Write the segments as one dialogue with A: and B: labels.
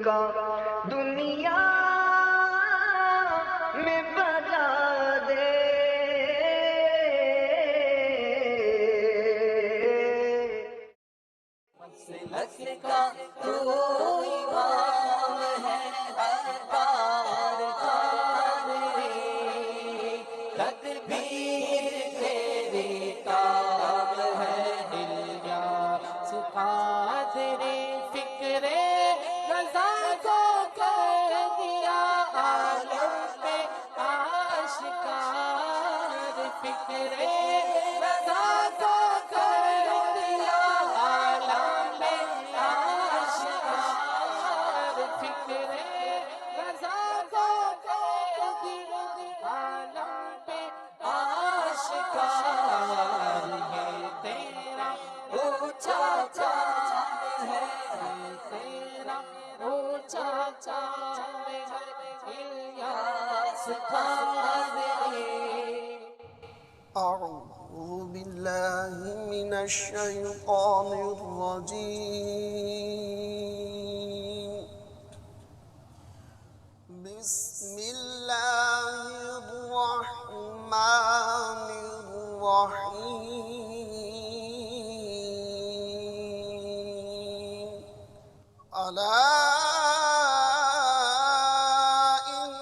A: کا دنیا میں بجا دے،
B: مسلک کا تو امام ہے ہر بار تدبیر تیری کام ہے الیاس قادر فکر رضا کو کر دیا عالم میں آشکار، فکر رضا کو کر دیا عالم میں آشکار، فکر رضا کو کر دیا عالم میں آشکار، یہ تیرا اونچا چاند ہے، یہ تیرا اونچا چاند ہے الیاس قادری۔
C: أعوذ بالله من الشيطان الرجيم. بسم الله الرحمن الرحيم. ألا إن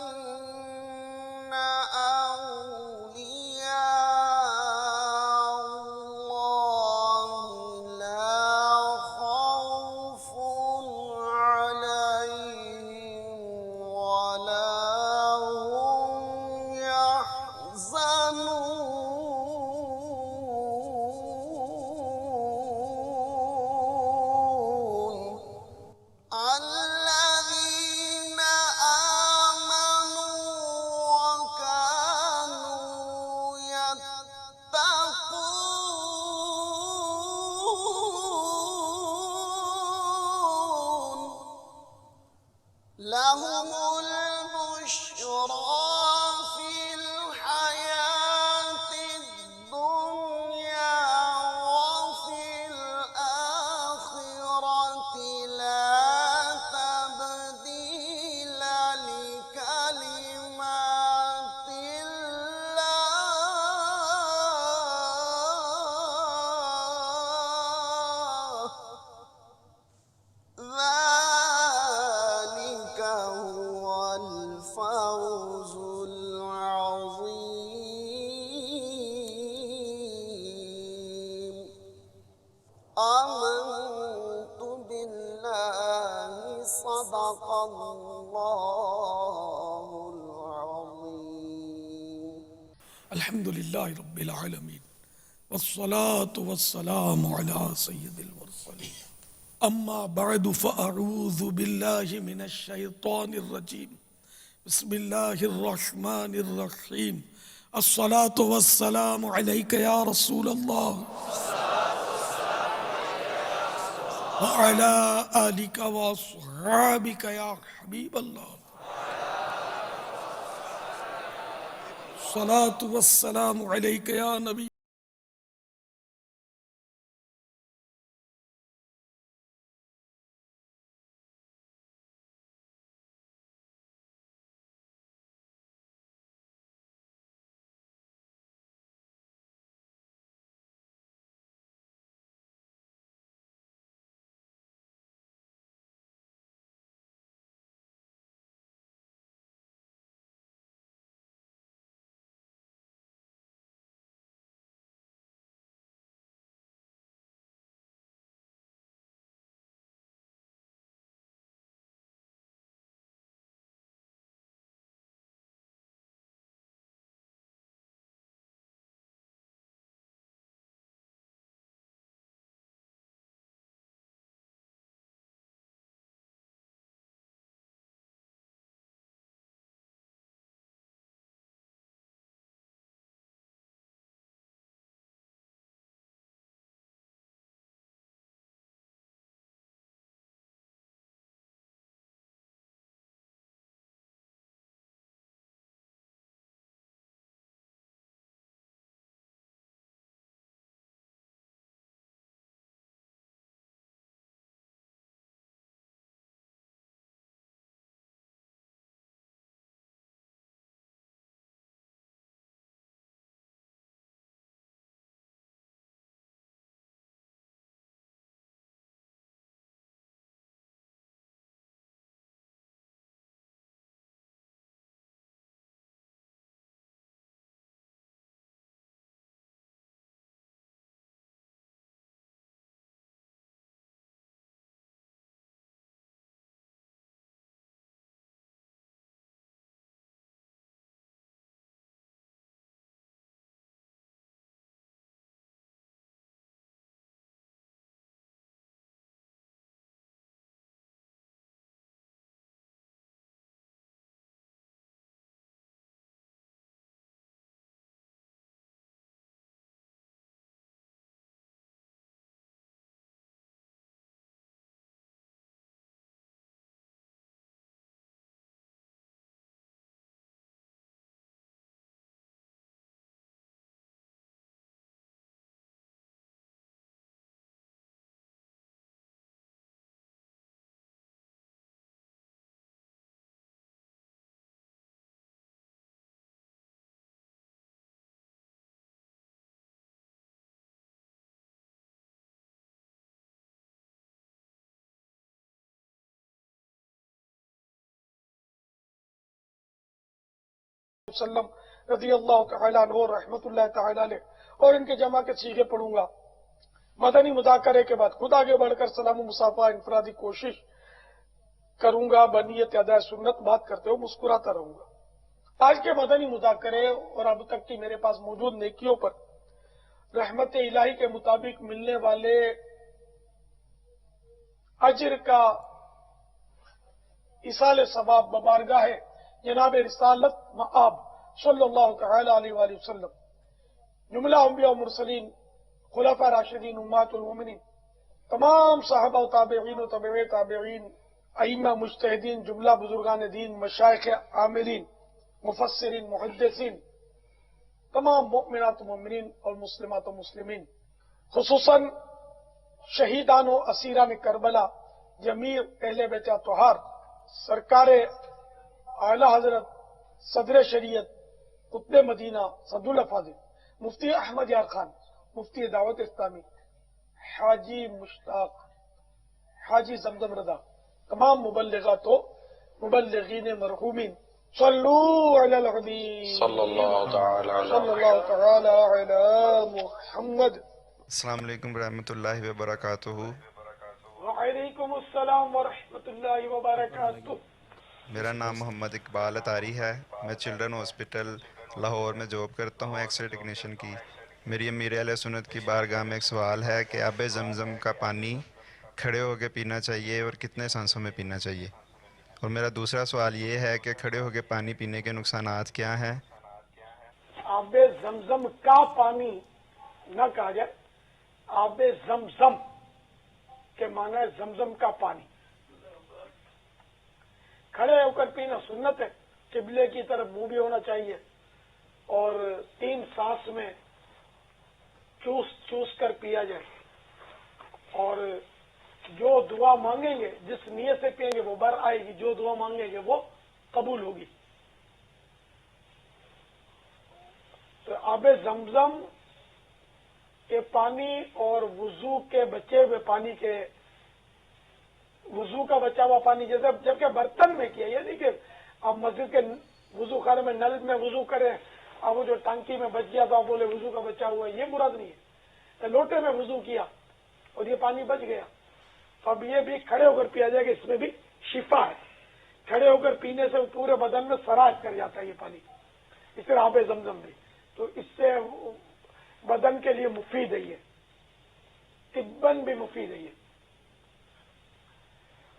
C: أولياء الله لا خوف عليهم ولا هم يحزنون. الذين آمنوا وكانوا يتقون لهم البشرى في الحياة الدنيا وفي الآخرة لا تبديل لكلمات الله، ذلك هو الفوز العظيم. آمنت بالله صدق الله العظيم.
D: الحمد لله رب العالمين والصلاة والسلام على سيد المرسلين. أما بعد فأعوذ بالله من الشيطان الرجيم. بسم الله الرحمن الرحيم. الصلاة والسلام عليك يا رسول الله وعلى آلك وأصحابك يا حبيب الله. الصلاة والسلام عليك يا نبي وسلم رضی اللہ تعالیٰ عنہ رحمۃ اللہ تعالیٰ علیہ اور ان کے جمع کے سیغے پڑھوں گا۔ مدنی مذاکرے کے بعد خود آگے بڑھ کر سلام و مصافحہ انفرادی کوشش کروں گا، بنیت ادائے سنت بات کرتے ہوئے مسکراتا رہوں گا۔ آج کے مدنی مذاکرے اور اب تک کی میرے پاس موجود نیکیوں پر رحمت الہی کے مطابق ملنے والے اجر کا ایصال ثواب ببارگاہ جناب رسالت مآب صلی اللہ تعالی علیہ وآلہ وسلم، جملہ انبیاء و مرسلین، خلفاء راشدین، امہات المومنین، تمام صحابہ و تابعین و تابع تابعین، ائمہ مجتہدین، جملہ بزرگان دین، مشائخ عاملین، مفسرین، محدثین، تمام مؤمنات و مومنین اور مسلمات و مسلمین، خصوصاً شہیدان و اسیران کربلا، جمیع اہل بیت اطہار، سرکار اعلی حضرت صدر شریعت قطب مدینہ صد الافاضل مفتی احمد یار خان، مفتی دعوت اسلامی، حاجی مشتاق، حاجی زمزم رضا، تمام مبلغات و مبلغین مرحومین، صلو علی الحبیب
E: صلی اللہ تعالی
D: صلی اللہ تعالی علی محمد۔
F: السلام علیکم ورحمۃ اللہ وبرکاتہ۔
D: وعلیکم السلام ورحمۃ اللہ وبرکاتہ۔
F: میرا نام محمد اقبال اطاری ہے، میں چلڈرن ہاسپٹل لاہور میں جاب کرتا ہوں ایکس رے ٹیکنیشین کی۔ میری امیر اہل سنت کی بارگاہ میں ایک سوال ہے کہ آب زمزم کا پانی کھڑے ہو کے پینا چاہیے اور کتنے سانسوں میں پینا چاہیے؟ اور میرا دوسرا سوال یہ ہے کہ کھڑے ہو کے پانی پینے کے نقصانات کیا ہیں؟
D: آب زمزم کا پانی نہ کہا جائے، آب زمزم کے معنی ہے زمزم کا پانی۔ کھڑے ہو کر پینا سنت ہے، قبلے کی طرف منہ بھی ہونا چاہیے اور 3 سانس میں چوس چوس کر پیا جائے، اور جو دعا مانگیں گے جس نیت سے پئیں گے وہ بر آئے گی، جو دعا مانگیں گے وہ قبول ہوگی۔ تو آب زمزم کے پانی اور وضو کے بچے ہوئے پانی کے، وضو کا بچا ہوا پانی جیسے جبکہ برتن میں کیا، یہ نہیں کہ آپ مسجد کے وضو خانے میں نل میں وضو کریں، اب وہ جو ٹانکی میں بچ گیا تو آپ بولے وضو کا بچا ہوا ہے، یہ مراد نہیں ہے۔ لوٹے میں وضو کیا اور یہ پانی بچ گیا تو اب یہ بھی کھڑے ہو کر پیا جائے گا، اس میں بھی شفا ہے۔ کھڑے ہو کر پینے سے پورے بدن میں سرایت کر جاتا ہے یہ پانی، اس طرح آب زمزم بھی، تو اس سے بدن کے لیے مفید ہے، یہ طباً بھی مفید ہے۔ یہ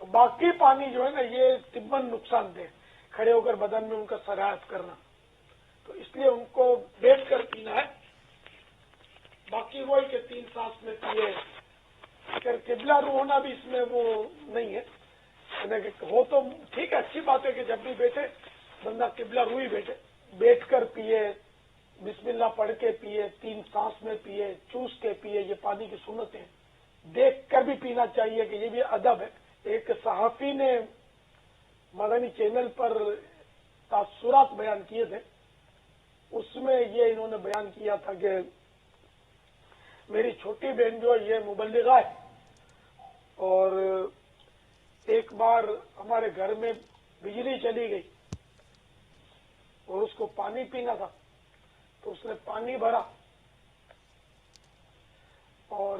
D: باقی پانی جو ہے نا یہ طباً نقصان دہ، کھڑے ہو کر بدن میں ان کا سرایت کرنا، تو اس لیے ان کو بیٹھ کر پینا ہے۔ باقی وہی کہ 3 سانس میں پیے، اگر قبلہ رو ہونا بھی اس میں وہ نہیں ہے، یعنی کہ ہو تو ٹھیک ہے، اچھی بات ہے کہ جب بھی بیٹھے بندہ قبلہ رو ہی بیٹھے، بیٹھ کر پیے، بسم اللہ پڑھ کے پیے، 3 سانس میں پیے، چوس کے پیے، یہ پانی کی سنت ہے۔ دیکھ کر بھی پینا چاہیے کہ یہ بھی ادب ہے۔ ایک صحافی نے مدنی چینل پر تاثرات بیان کیے تھے، اس میں یہ انہوں نے بیان کیا تھا کہ میری چھوٹی بہن جو یہ مبلغہ ہے، اور ایک بار ہمارے گھر میں بجلی چلی گئی اور اس کو پانی پینا تھا، تو اس نے پانی بھرا اور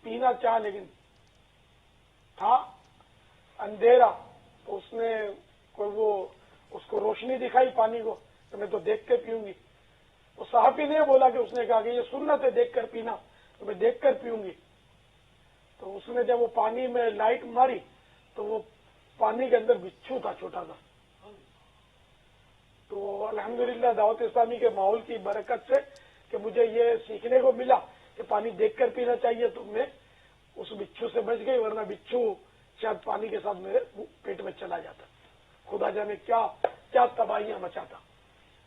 D: پینا چاہا لیکن تھا اندھیرا، تو اس نے کوئی وہ اس کو روشنی دکھائی پانی کو، تو میں تو دیکھ کے پیوں گی۔ وہ صحافی نے بولا کہ اس نے کہا کہ یہ سنت ہے دیکھ کر پینا، تو میں دیکھ کر پیوں گی۔ تو اس نے جب وہ پانی میں لائٹ ماری تو وہ پانی کے اندر بچھو تھا چھوٹا سا، تو الحمدللہ دعوت اسلامی کے ماحول کی برکت سے کہ مجھے یہ سیکھنے کو ملا کہ پانی دیکھ کر پینا چاہیے، تو میں اس بچھو سے بچ گئی، ورنہ بچھو شاید پانی کے ساتھ میرے پیٹ میں چلا جاتا، خدا جانے کیا کیا تباہیاں مچاتا۔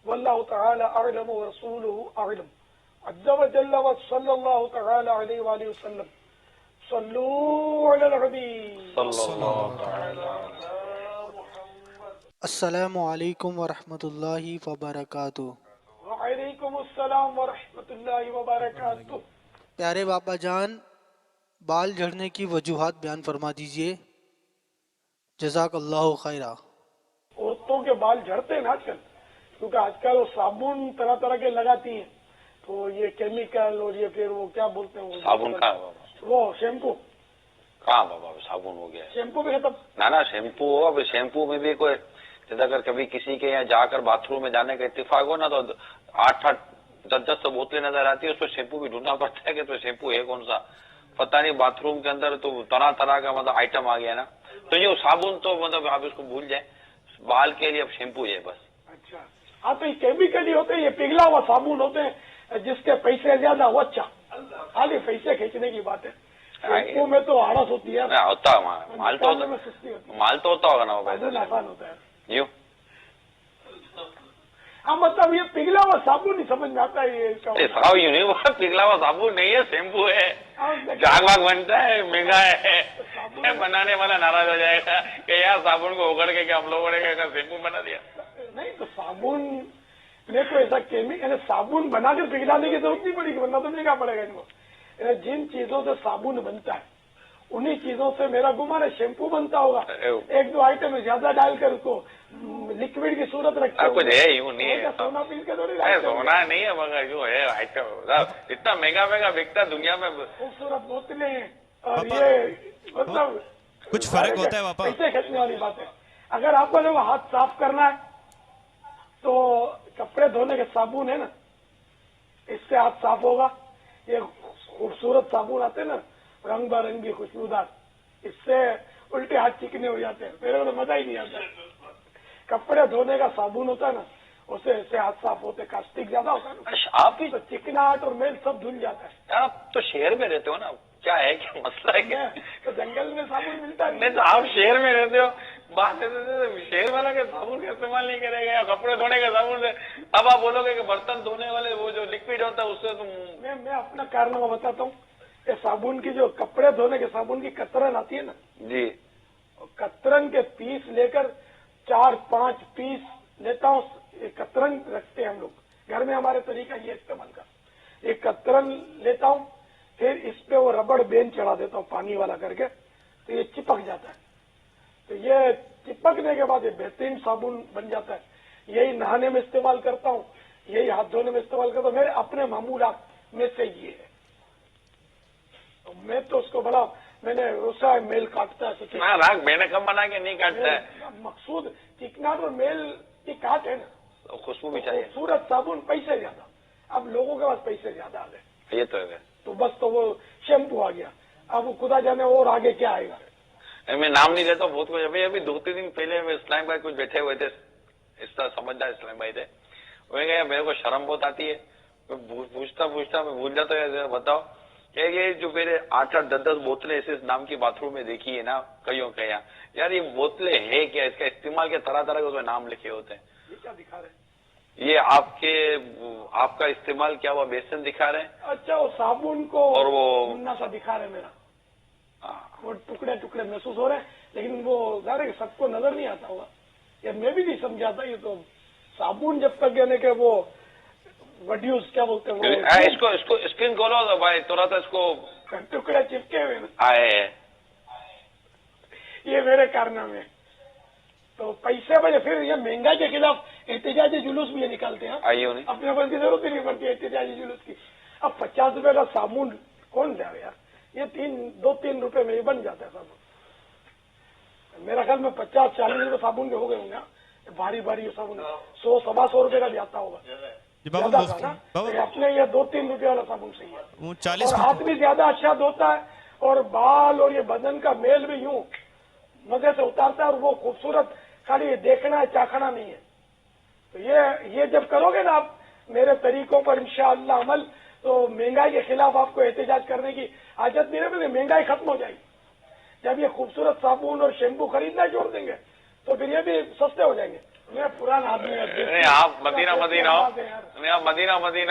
D: واللہ تعالی اعلم ورسولہ اعلم، عز وجل وصلی اللہ تعالی علیہ وآلہ وسلم، صلو علی الحبیب
E: صلی اللہ تعالی
G: السلام علیکم ورحمۃ اللہ وبرکاتہ۔
D: وعلیکم السلام ورحمۃ اللہ وبرکاتہ۔
G: پیارے بابا جان، بال جھڑنے کی وجوہات بیان فرما دیجئے، جزاک اللہ خیرہ۔
D: عورتوں کے بال جھڑتے ہیں نا آج کل، کیونکہ آج کل وہ صابن طرح طرح کے لگاتی ہیں تو یہ کیمیکل اور یہ پھر وہ کیا بولتے ہیں
E: صابن کہاں بابا؟
D: وہ شیمپو
E: کہاں بابا صابن ہو گیا؟
D: شیمپو بھی ختم.
E: نا شیمپو ہو. اب شیمپو میں بھی کوئی جیسے اگر کبھی کسی کے یہاں جا کر باتھ روم میں جانے کا اتفاق ہو نا تو 8-8 10 بوتلیں نظر آتی ہے. اس کو شیمپو بھی ڈھونڈنا پڑتا ہے کہ تو شیمپو ہے کون سا پتہ نہیں. باتھ روم کے اندر تو طرح طرح کا مطلب آئٹم آ گیا نا. تو یہ صابن تو مطلب آپ اس کو بھول جائیں. بال کے لیے اب شیمپو ہے بس.
D: اچھا ہاں تو یہ کیمیکل ہی ہوتے ہیں. یہ پگھلا ہوا صابن ہوتے ہیں جس کے پیسے زیادہ وہ اچھا خالی پیسے کھینچنے کی بات ہے. شیمپو میں تو آڑس ہوتی ہے.
E: ہوتا مال تو
D: میں سستی ہوتی ہے.
E: مال تو ہوتا ہوگا نا وہ
D: بدن آسان ہوتا ہے.
E: یوں
D: ہاں مطلب یہ پگھلا ہوا صابن نہیں سمجھ میں آتا ہے. یہ اس کا
E: صاحب یوں نہیں وہ پگھلا ہوا صابن نہیں ہے شیمپو ہے. جھاگ واگ بنتا ہے مہنگا ہے. بنانے والا ناراض ہو جائے گا کہ یار صابن کو اگڑ کے ہم لوگوں نے شیمپو بنا دیا.
D: نہیں تو صابن میں تو ایسا کیمیکل صابن بنا کر پگھلانے کی ضرورت نہیں پڑے گی ورنہ تو مہنگا پڑے گا ان کو. جن چیزوں سے صابن بنتا ہے انہی چیزوں سے میرا گمان ہے شیمپو بنتا ہوگا. 1-2 آئٹم زیادہ ڈال کر اس کو لکوڈ کی صورت رکھتے
E: کچھ ہے یوں نہیں ہے.
D: سونا پیس کے تھوڑی
E: سونا نہیں ہے مگر جو ہے آئٹم اتنا مہنگا بکتا ہے دنیا میں.
D: خوبصورت بوتلیں اور یہ مطلب
H: کچھ فرق ہوتا ہے پاپا.
D: پیسے کھینچنے والی بات ہے. اگر آپ کو ہاتھ صاف کرنا ہے تو کپڑے دھونے کے صابن ہے نا اس سے ہاتھ صاف ہوگا. یہ خوبصورت صابن آتے ہیں نا رنگ برنگی خوشبودار اس سے الٹے ہاتھ چکنے ہو جاتے ہیں. میرے کو مزہ ہی نہیں آتا. کپڑے دھونے کا صابن ہوتا ہے نا اس سے ہاتھ صاف ہوتے. کاسٹک زیادہ ہوتا ہے نا
E: آپ ہی
D: تو چکناہٹ اور میل سب دھل جاتا ہے.
E: آپ تو شہر میں رہتے ہو نا کیا ہے کیا مسئلہ ہے کیا؟
D: تو جنگل میں صابن ملتا
E: نہیں تو آپ شہر میں رہتے ہو بات شہر والا کے صابن کا استعمال نہیں کرے گا یا کپڑے دھونے کا صابن سے. اب آپ بولو گے کہ برتن دھونے والے وہ جو لکوڈ ہوتا ہے اس سے تم.
D: میں اپنا کارنامہ بتاتا ہوں. یہ صابن کی جو کپڑے دھونے کے صابن کی کترن آتی ہے نا
E: جی
D: کترن کے پیس لے کر 4-5 پیس لیتا ہوں. یہ کترن رکھتے ہیں ہم لوگ گھر میں. ہمارے طریقہ یہ استعمال کا یہ کترن لیتا ہوں پھر اس پہ وہ ربڑ بین چڑھا دیتا ہوں پانی والا کر کے تو یہ چپک جاتا ہے. تو یہ چپکنے کے بعد یہ بہترین صابن بن جاتا ہے. یہی نہانے میں استعمال کرتا ہوں یہی ہاتھ دھونے میں استعمال کرتا ہوں. میرے اپنے معمولات میں سے یہ ہے. تو میں تو اس کو بڑا میں نے روسا میل کاٹتا ہے.
E: راگ میں نے کم بنا کے نہیں کاٹتا ہے.
D: مقصود چکناٹ اور میل کی کاٹ ہے نا
E: خوشبو بھی چاہیے.
D: خوبصورت صابن پیسے زیادہ. اب لوگوں کے پاس پیسے زیادہ آ گئے
E: یہ تو ہے.
D: تو بس تو وہ شیمپو آ گیا. اب وہ خدا جانے اور آگے کیا آئے گا.
E: میں نام نہیں لیتا بہت کچھ. ابھی 2-3 دن پہلے اسلام بھائی کچھ بیٹھے ہوئے تھے اس طرح سمجھدار اسلام بھائی تھے. وہ کہ میرے کو شرم بہت آتی ہے. پوچھتا میں بھول جاتا ہے. بتاؤ کہ یہ جو میرے 8-8 10 بوتلیں ایسے نام کی باتھ روم میں دیکھی ہے نا کئیوں کے یہاں یار یہ بوتلیں ہے کیا اس کا استعمال کے طرح طرح کے اس میں نام لکھے ہوتے ہیں.
D: یہ کیا دکھا رہے ہیں
E: یہ آپ کا استعمال کیا ہوا بیسن دکھا رہے ہیں.
D: اچھا وہ صابن کو
E: اور وہ
D: منا سا دکھا رہے ہیں میرا وہ ٹکڑے ٹکڑے محسوس ہو رہے ہیں. لیکن وہ ظاہر ہے کہ سب کو نظر نہیں آتا ہوگا. یہ میں بھی نہیں سمجھاتا. یہ تو صابن جب تک یعنی کہ وہ وڈیوز کیا بولتے ہیں
E: اس کو اسکرین کھولو بھائی تھوڑا اس کو
D: ٹکڑے چپکے ہوئے
E: آئے
D: یہ میرے کارنامے. تو پیسے بجے پھر یہ مہنگائی کے خلاف احتجاجی جلوس بھی یہ نکالتے ہیں. اپنے بل کی ضرورت ہی نہیں پڑتی احتجاجی جلوس کی. اب 50 روپے کا صابن کون دے یار. یہ 2-3 روپے میں یہ بن جاتا ہے صابن. میرا خیال میں 50-40 روپے صابن کے ہو گئے ہوں گے. بھاری بھاری صابن 100-125 روپے کا بھی آتا ہوگا. اپنے یہ 2-3 روپے والا صابن صحیح ہے. اور ہاتھ بھی زیادہ اچھا دھوتا ہے اور بال اور یہ بدن کا میل بھی یوں مزے سے اتارتا ہے. اور وہ خوبصورت خالی یہ دیکھنا ہے چاکھنا نہیں ہے. تو یہ جب کرو گے نا آپ میرے طریقوں پر انشاءاللہ عمل تو مہنگائی کے خلاف آپ کو احتجاج کرنے کی حاجت نہیں رہے. مہنگائی ختم ہو جائے گی. جب یہ خوبصورت صابن اور شیمپو خریدنا چھوڑ دیں گے تو پھر یہ بھی سستے ہو جائیں گے. میں پرانا آدمی
E: آپ مدینہ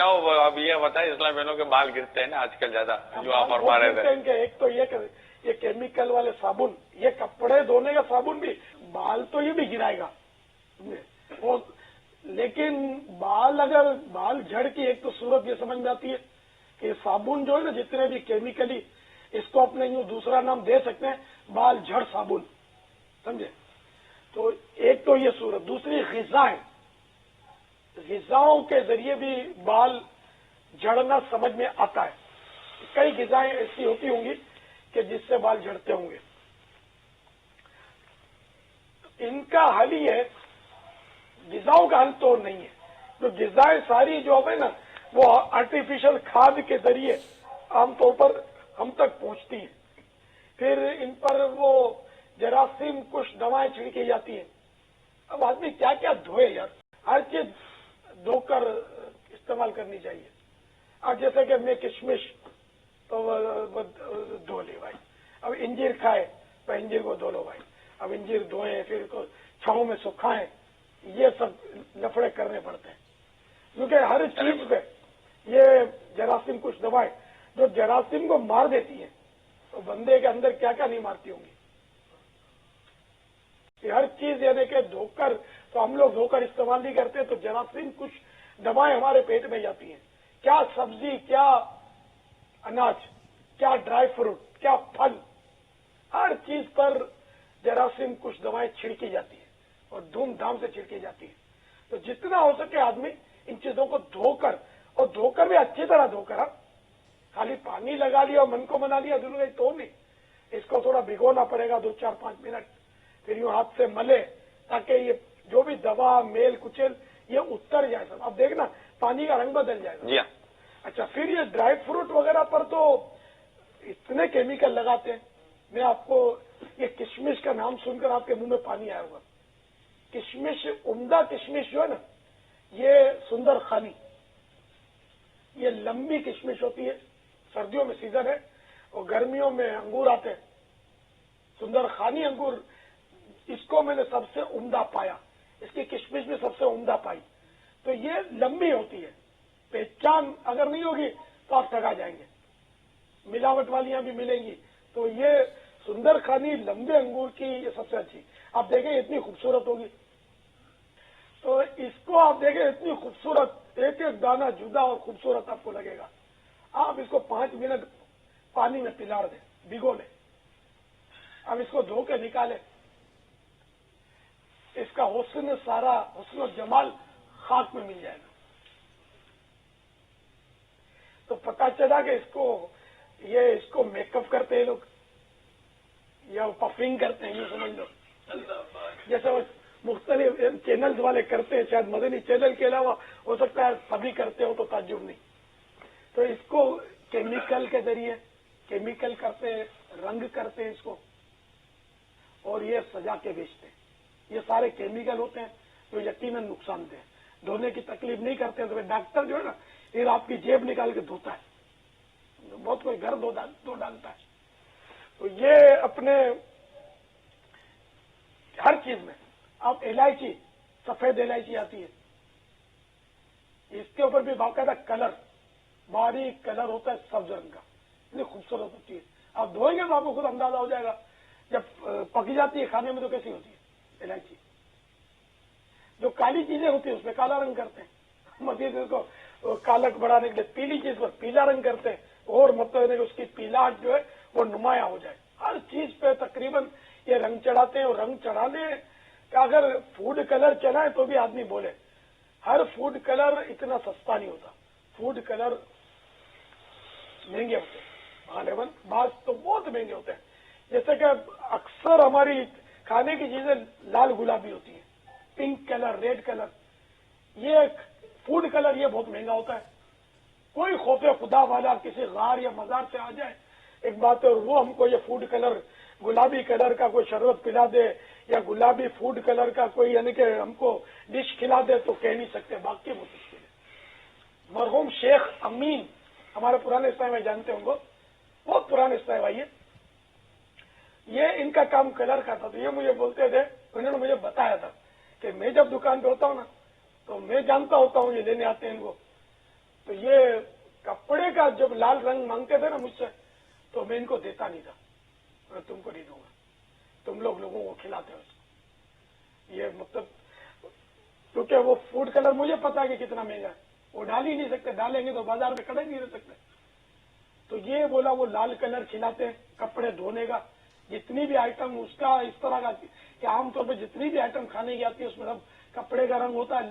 E: ہو. اب یہ بتائیں اسلام بہنوں کے بال گرتے ہیں نا آج کل زیادہ جو آپ فرما رہے تھے. ایک تو یہ کیمیکل والے صابن یہ کپڑے دھونے کا صابن بھی بال تو یہ بھی گرائے گا. لیکن بال جھڑ کی ایک تو صورت یہ سمجھ میں آتی ہے کہ صابن جو ہے نا جتنے بھی کیمیکلی اس کو اپنے یوں دوسرا نام دے سکتے ہیں بال جھڑ صابن سمجھے. تو ایک تو یہ صورت. دوسری غذا ہے.
D: غذاؤں کے ذریعے بھی بال جھڑنا سمجھ میں آتا ہے. کئی غذائیں ایسی ہوتی ہوں گی کہ جس سے بال جھڑتے ہوں گے. ان کا حل ہی ہے، غذاؤں کا حل تو نہیں ہے. جو غذائیں ساری جو ہے نا وہ آرٹیفیشل کھاد کے ذریعے عام طور پر ہم تک پہنچتی ہیں. پھر ان پر وہ جراثیم کش دوائیں چھڑکی جاتی ہیں. اب آدمی کیا کیا دھوئے یار، ہر چیز دھو کر استعمال کرنی چاہیے. اب جیسے کہ میں کشمش تو دھو لی بھائی، اب انجیر کھائے تو انجیر کو دھو لو بھائی، اب انجیر دھوئیں پھر کو چھاؤں میں سکھائیں. یہ سب لفڑے کرنے پڑتے ہیں کیونکہ ہر چیز پہ یہ جراثیم کچھ دوائیں جو جراثیم کو مار دیتی ہیں تو بندے کے اندر کیا کیا نہیں مارتی ہوں گی. یہ ہر چیز یعنی کہ دھو کر تو ہم لوگ دھو کر استعمال نہیں کرتے تو جراثیم کچھ دوائیں ہمارے پیٹ میں جاتی ہیں. کیا سبزی، کیا اناج، کیا ڈرائی فروٹ، کیا پھل، ہر چیز پر جراثیم کچھ دوائیں چھڑکی جاتی ہیں اور دھوم دھام سے چھڑکی جاتی ہیں. تو جتنا ہو سکے آدمی ان چیزوں کو دھو کر، اور دھو کر بھی اچھی طرح دھو کر، خالی پانی لگا لیا اور من کو بنا لیا دونوں تو نہیں. اس کو تھوڑا بھگونا پڑے گا 2-4-5 منٹ، پھر یوں ہاتھ سے ملے تاکہ یہ جو بھی دوا میل کچل یہ اتر جائے سب. اب دیکھنا پانی کا رنگ بدل جائے گا.
E: جی ہاں.
D: اچھا پھر یہ ڈرائی فروٹ وغیرہ پر تو اتنے کیمیکل لگاتے ہیں. میں آپ کو یہ کشمش کا نام سن کر آپ کے منہ میں پانی آیا ہوگا. کشمش، عمدہ کشمش جو ہے نا یہ سندر خانی، یہ لمبی کشمش ہوتی ہے. سردیوں میں سیزن ہے اور گرمیوں میں انگور آتے ہیں. سندر خانی انگور، اس کو میں نے سب سے عمدہ پایا، اس کی کشمش بھی سب سے عمدہ پائی. تو یہ لمبی ہوتی ہے، پہچان اگر نہیں ہوگی تو آپ ٹھگا جائیں گے. ملاوٹ والیاں بھی ملیں گی. تو یہ سندر خانی لمبے انگور کی یہ سب سے اچھی. آپ دیکھیں اتنی خوبصورت ہوگی. تو اس کو آپ دیکھیں اتنی خوبصورت، ایک ایک دانہ جدا اور خوبصورت آپ کو لگے گا. آپ اس کو 5 منٹ پانی میں پلار دیں، بھگو لیں. اب اس کو دھو کے نکالیں. اس کا حسن، سارا حسن و جمال خاک میں مل جائے گا. تو پتہ چلا کہ اس کو میک اپ کرتے ہیں لوگ یا پفنگ کرتے ہیں، یہ سمجھ لو. جیسے وہ مختلف چینلز والے کرتے ہیں، شاید مدنی چینل کے علاوہ ہو سکتا ہے سبھی کرتے ہو تو تعجب نہیں. تو اس کو کیمیکل کے ذریعے کیمیکل کرتے ہیں، رنگ کرتے ہیں اس کو اور یہ سجا کے بیچتے ہیں. یہ سارے کیمیکل ہوتے ہیں جو یقیناً نقصان دہ. دھونے کی تکلیف نہیں کرتے ہیں تو ڈاکٹر جو ہے نا پھر آپ کی جیب نکال کے دھوتا ہے. بہت کوئی گھر دھو ڈالتا ہے. تو یہ اپنے ہر چیز میں آپ الائچی، سفید الائچی آتی ہے، اس کے اوپر بھی باقاعدہ کلر، باریک کلر ہوتا ہے سبز رنگ کا، اتنی خوبصورت ہوتی ہے. آپ دھوئیں گے تو آپ کو خود اندازہ ہو جائے گا جب پک جاتی ہے کھانے میں تو کیسی ہوتی ہے الائچی. جو کالی چیزیں ہوتی ہیں اس پہ کالا رنگ کرتے ہیں، مزید اس کو کالک بڑھانے کے لیے پیلی چیز پر پیلا رنگ کرتے ہیں اور مطلب ہے کہ اس کی پیلاٹ جو ہے وہ نمایاں ہو جائے. ہر چیز پہ تقریباً یہ رنگ چڑھاتے ہیں. اور رنگ چڑھانے کا اگر فوڈ کلر چلا ہے تو بھی آدمی بولے ہر فوڈ کلر اتنا سستا نہیں ہوتا. فوڈ کلر مہنگے ہوتے ہیں غالباً، بعض تو بہت مہنگے ہوتے ہیں. جیسے کہ اکثر ہماری کھانے کی چیزیں لال گلابی ہوتی ہیں، پنک کلر، ریڈ کلر. یہ فوڈ کلر یہ بہت مہنگا ہوتا ہے. کوئی خوف خدا والا کسی غار یا مزار سے آ جائے ایک بات ہے، اور وہ ہم کو یہ فوڈ کلر، گلابی کلر کا کوئی شربت پلا دے یا گلابی فوڈ کلر کا کوئی یعنی کہ ہم کو ڈش کھلا دے تو کہہ نہیں سکتے. باقی بہت مشکل ہے. مرحوم شیخ امین ہمارے پرانے اسلام میں جانتے ہوں گے، بہت پرانے اسلام بھائی، یہ ان کا کام کلر کا تھا. تو یہ مجھے بولتے تھے، انہوں نے مجھے بتایا تھا کہ میں جب دکان پہ ہوتا ہوں نا تو میں جانتا ہوتا ہوں یہ لینے آتے ہیں ان کو. تو یہ کپڑے کا جب لال رنگ مانگتے تھے نا مجھ سے تو میں ان کو دیتا نہیں تھا. میں تم کو نہیں دوں گا، تم لوگوں کو کھلاتے ہو اس کو. یہ مطلب کیونکہ وہ فوڈ کلر مجھے پتا ہے کہ کتنا مہنگا ہے، وہ ڈال ہی نہیں سکتے، ڈالیں گے تو بازار میں کھڑے نہیں رہ سکتے. تو یہ بولا وہ لال کلر کھلاتے ہیں. کپڑے دھونے کا جتنی بھی آئٹم اس کا اس طرح کا کہ عام طور پہ جتنی بھی آئٹم کھانے کی آتی ہے اس میں سب کپڑے کا رنگ ہوتا ہے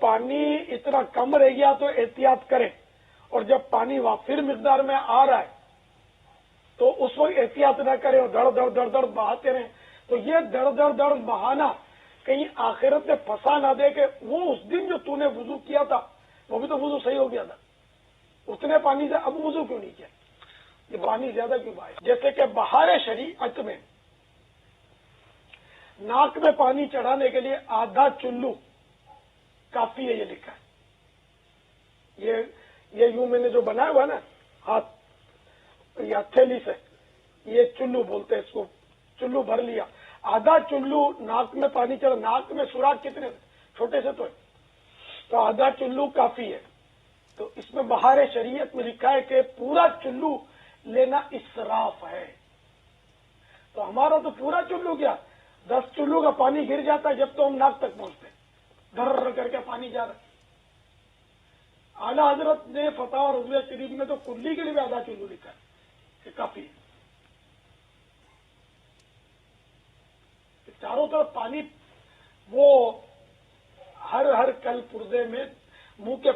D: پانی اتنا کم رہ گیا تو احتیاط کریں، اور جب پانی وافر مقدار میں آ رہا ہے تو اس وقت احتیاط نہ کریں اور دڑ دڑ دڑ دڑ بہاتے رہیں. تو یہ دڑ دڑ دڑ بہانا کہیں آخرت میں پھنسا نہ دے کہ وہ اس دن جو تو نے وضو کیا تھا وہ بھی تو وضو صحیح ہو گیا تھا، اتنے پانی سے اب وضو کیوں نہیں کیا، یہ پانی زیادہ کیوں بہایا. جیسے کہ بہار شریعت میں ناک میں پانی چڑھانے کے لیے آدھا چلو کافی ہے، یہ لکھا ہے. یہ یوں میں نے جو بنایا ہوا نا ہاتھ یا ہتھیلی سے، یہ چلو بولتے ہیں اس کو، چلو بھر لیا، آدھا چلو ناک میں پانی چڑھا. ناک میں سوراخ کتنے چھوٹے سے تو ہے، تو آدھا چلو کافی ہے. تو اس میں بہار شریعت میں لکھا ہے کہ پورا چلو لینا اسراف ہے. تو ہمارا تو پورا چلو کیا 10 چلو کا پانی گر جاتا ہے جب تو ہم ناک تک پہنچتے ہیں، دھر کر کے پانی جا رہا ہے. اعلیٰ حضرت نے فتح رضویہ شریف میں تو کلی کے لیے بھی آدھا چلو لکھا ہے کہ کافی ہے. چاروں طرف پانی وہ ہر کل پردے میں منہ کے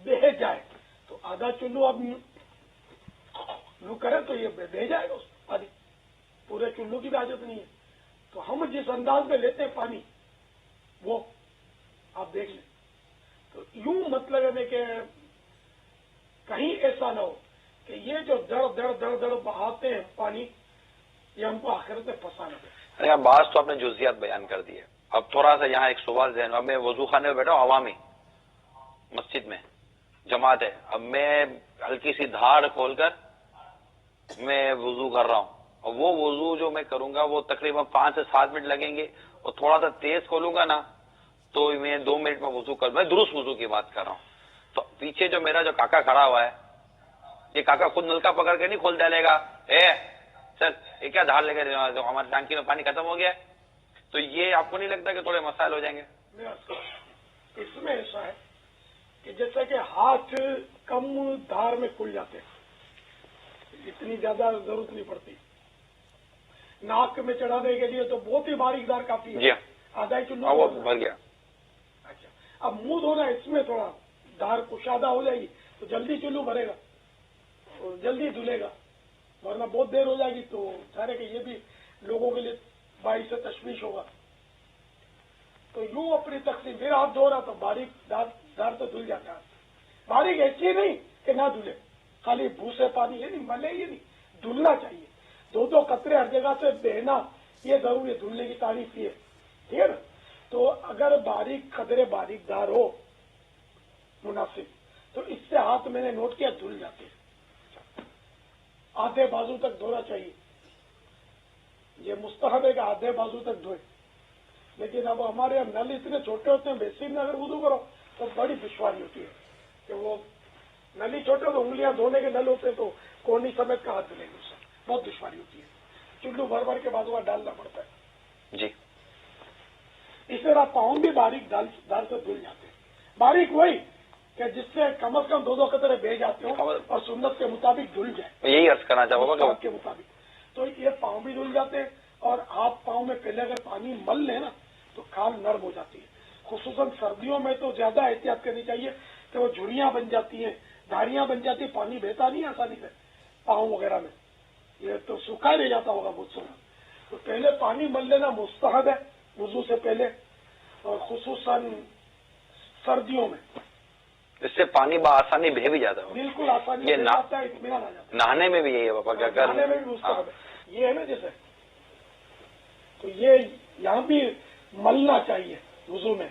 D: بہہ جائے تو آدھا چلو اب یوں کرے تو یہ بہ جائے گا اس پانی، پورے چلو کی بھی حاجت نہیں ہے. تو ہم جس انداز میں لیتے ہیں پانی وہ آپ دیکھ لیں. تو یوں مطلب ہے کہ کہیں ایسا نہ ہو کہ یہ جو دڑ دڑ دڑ دڑ بہاتے ہیں پانی، یہ ہم کو آخرت میں پھنسا نہ دے.
E: ارے بعض تو آپ نے جزیات بیان کر دی ہے. اب تھوڑا سا یہاں ایک سوال ذہن میں، اب میں وضو خانے میں بیٹھا ہوں عوامی مسجد میں جماعت ہے، اب میں ہلکی سی دھاڑ کھول کر میں وضو کر رہا ہوں، اور وہ وضو جو میں کروں گا وہ تقریباً 5 سے 7 منٹ لگیں گے، اور تھوڑا سا تیز کھولوں گا نا تو میں 2 منٹ میں وضو کر، میں درست وضو کی بات کر رہا ہوں. تو پیچھے جو میرا جو کاکا کھڑا ہوا ہے، یہ کاکا خود نلکا پکڑ کے نہیں کھول ڈالے گا، چل یہ کیا دھار لے کے ہماری ٹانکی میں پانی ختم ہو گیا ہے. تو یہ آپ کو نہیں لگتا کہ تھوڑے مسائل ہو جائیں گے؟
D: اس میں ایسا ہے کہ جیسا کہ ہاتھ کم دھار میں کھل جاتے ہیں، اتنی زیادہ ضرورت نہیں پڑتی. ناک میں چڑھانے کے لیے تو بہت ہی باریک دھار کافی ہے.
E: جی
D: آدھا ہی چلو
E: وہ بھر گیا.
D: اچھا اب منہ دھونا، اس میں تھوڑا دھار کشادہ ہو جائے گی تو جلدی چلو بھرے گا اور جلدی دھلے گا، ورنہ بہت دیر ہو جائے گی تو سارے کہ یہ بھی لوگوں کے لیے باعث تشویش ہوگا. تو یوں اپنی تقسیم، میرا ہاتھ دھو رہا تو باریک دھار تو دھل جاتا ہے. باریک ایسی نہیں کہ نہ دھلے، خالی بھوسے پانی یہ نہیں ملے، یہ نہیں، دھلنا چاہیے. 2 قطرے ہر جگہ سے بہنا یہ ضروری ہے، دھلنے کی تعریف یہ ہے، ٹھیک ہے نا. تو اگر باریک قطرے باریک دھار ہو مناسب تو اس سے ہاتھ میں نے نوٹ کیا دھل جاتے ہیں. آدھے بازو تک دھونا چاہیے، یہ مستحب ہے کہ آدھے بازو تک دھوئے. لیکن اب ہمارے یہاں نل اتنے چھوٹے ہوتے ہیں، بیسن میں اگر وضو کرو تو بڑی دشواری ہوتی ہے کہ وہ نل ہی چھوٹے تو انگلیاں دھونے کے نل ہوتے تو کونی سمیت کا ہاتھ دھلیں گے، اس سے بہت دشواری ہوتی ہے. چلو بھر بھر کے بازو کا ڈالنا پڑتا ہے.
E: جی
D: اس طرح پاؤں بھی باریک دال سے دھل جاتے ہیں. باریک وہی کہ جس سے کم از کم 2 قطرے بہ جاتے ہوں اور سنت کے مطابق دھل جائے.
E: میں یہی عرض کرنا چاہوں گا
D: کے مطابق تو یہ پاؤں بھی دھل جاتے ہیں. اور آپ پاؤں میں پہلے اگر پانی مل لیں نا تو کھال نرم ہو جاتی ہے. خصوصاً سردیوں میں تو زیادہ احتیاط کرنی چاہیے کہ وہ جھڑیاں بن جاتی ہیں، دھاریاں بن جاتی ہیں، پانی بہتا نہیں آسانی سے پاؤں وغیرہ میں، یہ تو سکھا لے جاتا ہوگا بہت سارا. تو پہلے پانی مل لینا مستحب ہے وضو سے پہلے، اور خصوصاً سردیوں میں
E: اس سے پانی بآسانی بہہ بھی جاتا ہے.
D: بالکل آسانی سے جاتا ہے، اطمینان آ جاتا ہے.
E: نہانے میں بھی یہی ہے پاپا، کیا کر
D: نہانے میں بھی مستحب ہے. یہ ہے نا جیسے، تو یہ یہاں بھی ملنا چاہیے وضو میں.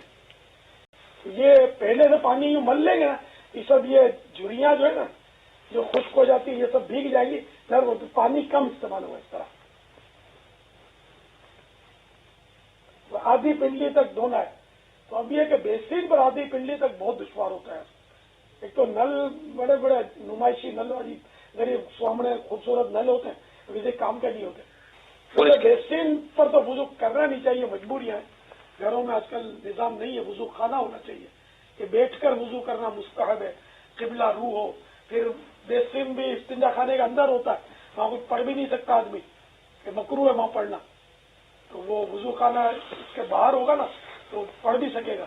D: یہ پہلے سے پانی یوں مل لیں گے نا، یہ سب یہ جھریاں جو ہے نا جو خشک ہو جاتی ہے یہ سب بھیگ جائیں گی، نرم ہوتی، پانی کم استعمال ہوگا. اس طرح آدھی پنڈلی تک دھونا ہے. تو اب یہ کہ بیسین پر آدھی پنڈلی تک بہت دشوار ہوتا ہے. ایک تو نل بڑے بڑے نمائشی نل والی غریب سامنے خوبصورت نل ہوتے ہیں، کسی کام کے نہیں ہوتے. بیسین پر تو وضو کرنا نہیں چاہیے، مجبوریاں ہیں. گھروں میں آج کل نظام نہیں ہے، وضو خانہ ہونا چاہیے کہ بیٹھ کر وضو کرنا مستحب ہے، قبلہ روح ہو. پھر بیسین بھی استنجا خانے کے اندر ہوتا ہے، وہاں کچھ پڑھ بھی نہیں سکتا آدمی کہ مکروہ ہے وہاں پڑھنا. تو وہ وضو خانہ اس کے باہر ہوگا نا تو پڑھ بھی سکے گا.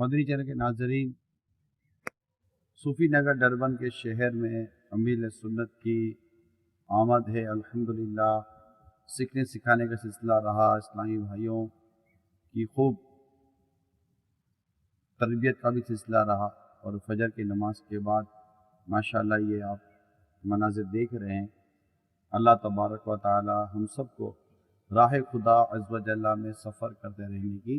I: مدنی چینل کے ناظرین، صوفی نگر ڈربن کے شہر میں امیر سنت کی آمد ہے۔ الحمدللہ سیکھنے سکھانے کا سلسلہ رہا، اسلامی بھائیوں کی خوب تربیت کا بھی سلسلہ رہا، اور فجر کی نماز کے بعد ماشاءاللہ یہ آپ مناظر دیکھ رہے ہیں۔ اللہ تبارک و تعالی ہم سب کو راہ خدا عز و جل میں سفر کرتے رہنے کی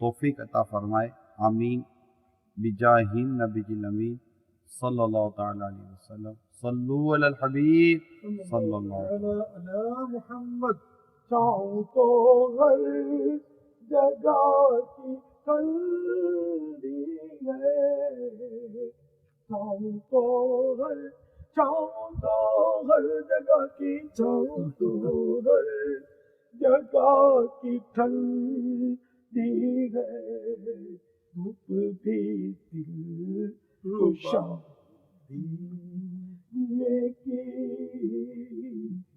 I: توفیق عطا فرمائے، آمین بجاہ النبی الامین صلی اللہ تعالی علیہ وسلم۔ صلو علی الحبیب صلی اللہ علیہ
D: علی محمد۔ چاہوں تو ہر جگہ کی ٹھنڈی ہے، چاہوں تو ہر جگہ کی، چاہوں تو ہر جگہ کی ٹھنڈی ہے، دھوپ بھی دل کو شادی میں کی۔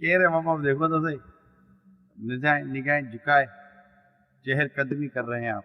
I: کہہ رہے ماما دیکھو تو صحیح، نگاہیں جھکائے چہر قدمی کر رہے ہیں آپ۔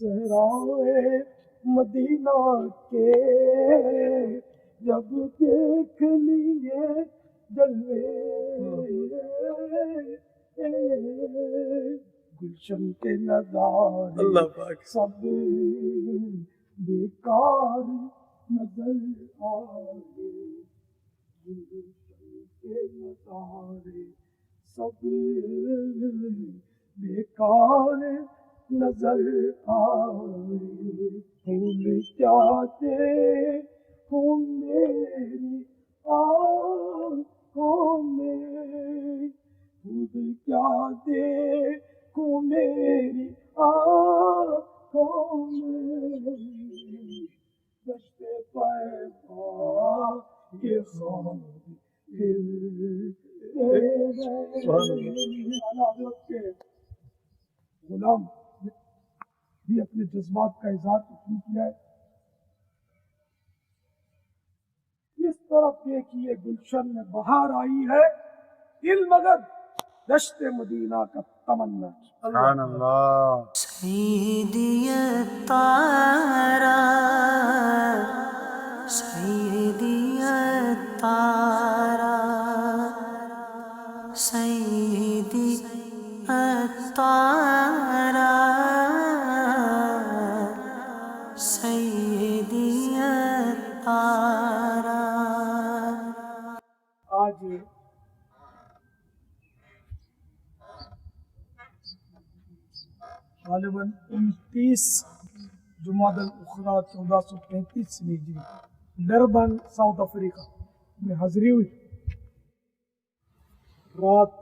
D: صحرائے مدینہ کے جب دیکھ لیے جلوے، گلشن کے نظارے سب بیکار نظر آئے، گلشن کے نظارے سب بیکار نظر آئے، پھول جاتے ہوں میری آنکھوں میں، پھول جاتے ہوں میری آنکھوں میں، دشت پیدا کے خواب غلام بھی اپنے جذبات کا اظہار کیا ہے۔ اس طرف دیکھیے گلشن میں بہار آئی ہے، دل مگن دشت مدینہ کا تمنا۔
I: سبحان اللہ۔
B: سیدی الطارا سیدی الطارا سیدی الطارا سیدی الطارا۔
D: آج غالباً 29 جمادی الاخری 1435 ہجری ڈربن ساؤتھ افریقہ میں حاضری ہوئی۔ رات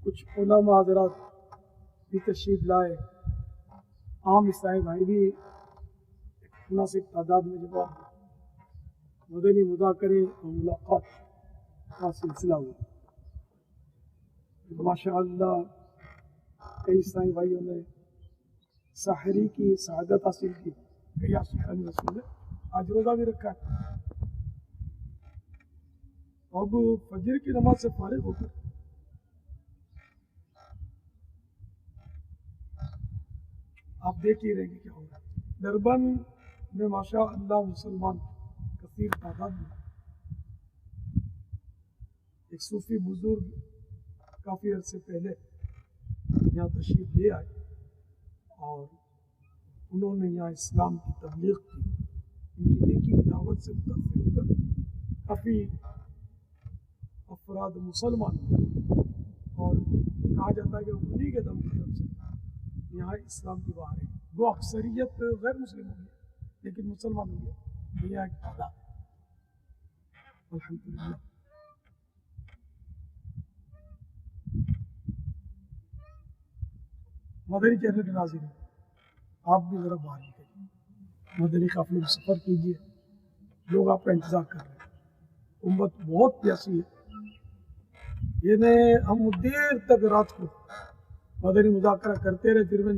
D: کچھ علماء حضرات بھی تشریف لائے، عام عیسائی بھائی بھی مناسب تعداد میں جب مدنی مذاکرے اور ملاقات کا سلسلہ ہوا۔ ماشاءاللہ کئی عیسائی بھائیوں نے سحری کی سعادت حاصل کی، کئی عاشقان رسول نے آج روزہ بھی رکھا ہے۔ اب فجر کی نماز سے فارغ ہو کر آپ دیکھ ہی رہیں گے کیا ہوگا۔ ڈربن میں ماشاءاللہ مسلمان کثیر تعداد میں، ایک صوفی بزرگ کافی عرصے پہلے یہاں تشریف لے آئے اور انہوں نے یہاں اسلام کی تبلیغ کی۔ ان کی نیکی کی دعوت سے متاثر ہو کر کافی افراد مسلمان اور کہا جاتا ہے کہ انہی کے دم قدم سے یہاں اسلام کی بہار ہے۔ وہ اکثریت غیر مسلم ہوگی لیکن مسلمان ہوگی، یہ ایک تعداد الحمدللہ۔ مدنی چینل کے ناظرین، آپ بھی ذرا باہر نکلیے، مدنی قافلے میں سفر کیجیے، لوگ آپ کا انتظار کر رہے ہیں۔ امت بہت پیاسی ہے، ہم دیر تک رات کو مدنی مذاکرہ کرتے رہے، پھر میں